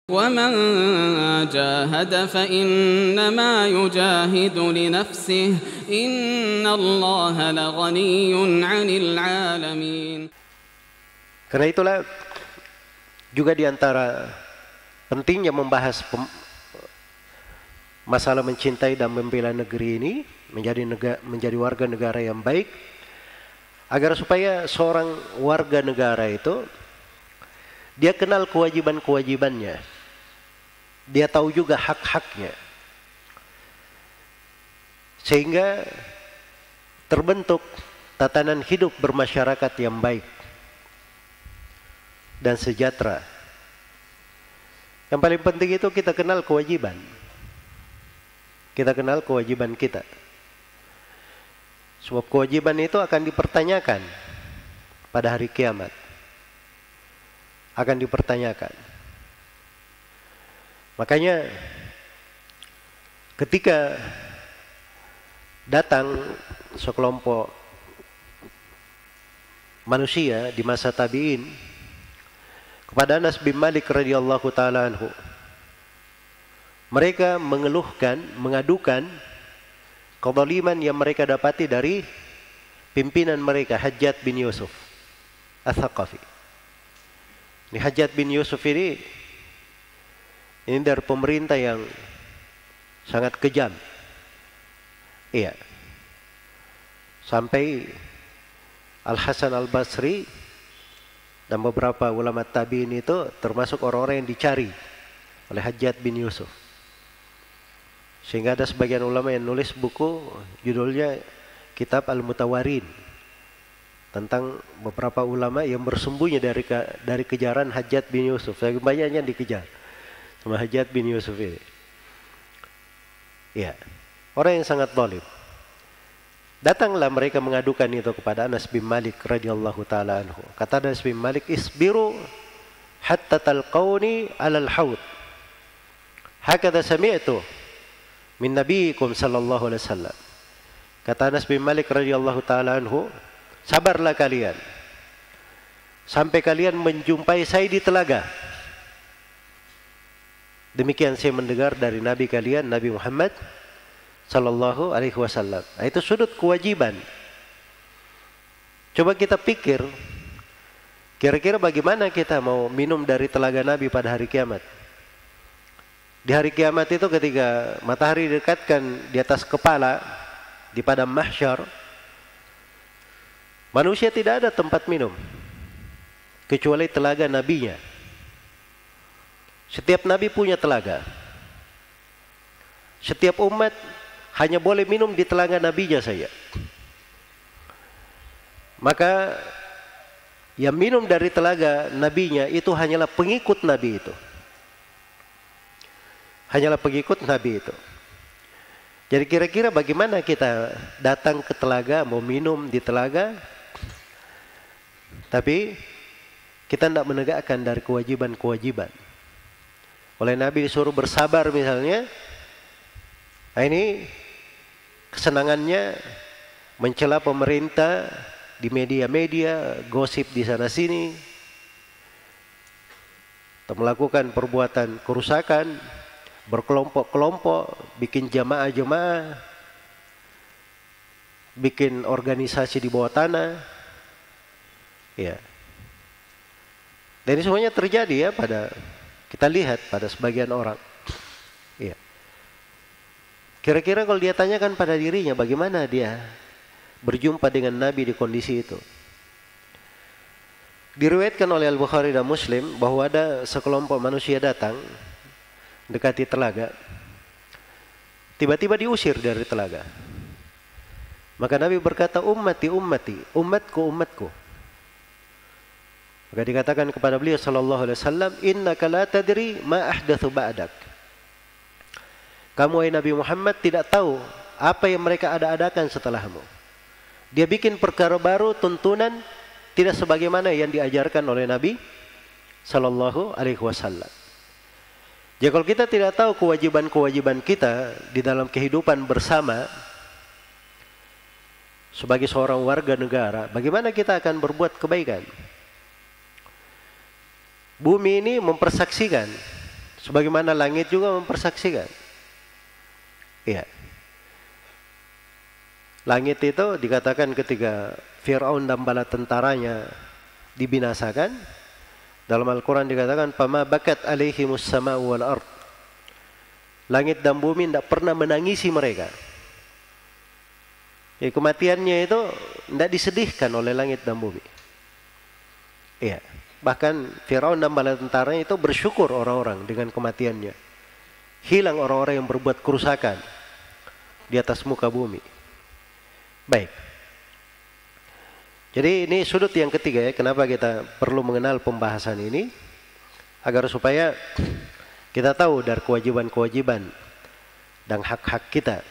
ومن جاهد فإنما يجاهد لنفسه إن الله لغني عن العالمين. Karena itulah juga diantara pentingnya membahas masalah mencintai dan membela negeri ini, menjadi warga negara yang baik, agar supaya seorang warga negara itu dia kenal kewajiban-kewajibannya, dia tahu juga hak-haknya, sehingga terbentuk tatanan hidup bermasyarakat yang baik dan sejahtera. Yang paling penting itu kita kenal kewajiban. Kita kenal kewajiban kita. Sebab kewajiban itu akan dipertanyakan pada hari kiamat. Akan dipertanyakan. Makanya ketika datang sekelompok manusia di masa tabi'in kepada Anas bin Malik radhiyallahu taala anhu, mereka mengeluhkan, mengadukan kezaliman yang mereka dapati dari pimpinan mereka, Hajjaj bin Yusuf Ats-Tsaqafi. Ini Hajjaj bin Yusuf ini dari pemerintah yang sangat kejam. Iya. Sampai Al-Hasan Al-Basri dan beberapa ulama tabi'in itu termasuk orang-orang yang dicari oleh Hajjaj bin Yusuf. Sehingga ada sebagian ulama yang nulis buku judulnya Kitab Al-Mutawarin, tentang beberapa ulama yang bersembunyi dari kejaran Hajjaj bin Yusuf. Banyaknya dikejar sama Hajjaj bin Yusuf ini. Ya, orang yang sangat zalim. Datanglah mereka mengadukan itu kepada Anas bin Malik radhiyallahu taala anhu. Kata Anas bin Malik, "Isbiru hatta talqauni 'alal haud. Hakadha sami'tu min nabiyikum sallallahu alaihi wasallam." Kata Anas bin Malik radhiyallahu taala anhu, sabarlah kalian sampai kalian menjumpai saya di telaga. Demikian saya mendengar dari Nabi kalian, Nabi Muhammad sallallahu alaihi wasallam. Itu sudut kewajiban. Coba kita pikir, kira-kira bagaimana kita mau minum dari telaga Nabi pada hari kiamat? Di hari kiamat itu ketika matahari didekatkan di atas kepala di padang mahsyar, manusia tidak ada tempat minum kecuali telaga nabinya. Setiap nabi punya telaga. Setiap umat hanya boleh minum di telaga nabinya saja. Maka yang minum dari telaga nabinya itu hanyalah pengikut nabi itu. Hanyalah pengikut nabi itu. Jadi kira-kira bagaimana kita datang ke telaga, mau minum di telaga, tapi kita tidak menegakkan dari kewajiban-kewajiban. Oleh Nabi disuruh bersabar misalnya, nah ini kesenangannya mencela pemerintah di media-media, gosip di sana-sini, atau melakukan perbuatan kerusakan, berkelompok-kelompok, bikin jamaah-jamaah, bikin organisasi di bawah tanah, ya. Dan ini semuanya terjadi ya kita lihat pada sebagian orang. Ya. Kira-kira kalau dia tanyakan pada dirinya bagaimana dia berjumpa dengan Nabi di kondisi itu. Diriwayatkan oleh Al-Bukhari dan Muslim bahwa ada sekelompok manusia datang dekati telaga. Tiba-tiba diusir dari telaga. Maka Nabi berkata, "Ummati, ummati, umatku, umatku." Maka dikatakan kepada beliau sallallahu alaihi wasallam, "Innaka la tadri ma ahdatsu ba'dak." Kamu wahai Nabi Muhammad tidak tahu apa yang mereka ada-adakan setelahmu. Dia bikin perkara baru, tuntunan tidak sebagaimana yang diajarkan oleh Nabi sallallahu alaihi wasallam. Jadi kalau kita tidak tahu kewajiban-kewajiban kita di dalam kehidupan bersama sebagai seorang warga negara, bagaimana kita akan berbuat kebaikan? Bumi ini mempersaksikan Sebagaimana langit juga mempersaksikan. Iya. Langit itu dikatakan ketika Fir'aun dan bala tentaranya dibinasakan, dalam Al-Quran dikatakan fama bakat alaihimus sama'u wal ard. Langit dan bumi tidak pernah menangisi mereka. Ya, kematiannya itu tidak disedihkan oleh langit dan bumi. Iya. Bahkan Firaun dan bala tentaranya itu bersyukur orang-orang dengan kematiannya. Hilang orang-orang yang berbuat kerusakan di atas muka bumi. Baik. Jadi ini sudut yang ketiga ya, kenapa kita perlu mengenal pembahasan ini, agar supaya kita tahu dari kewajiban-kewajiban dan hak-hak kita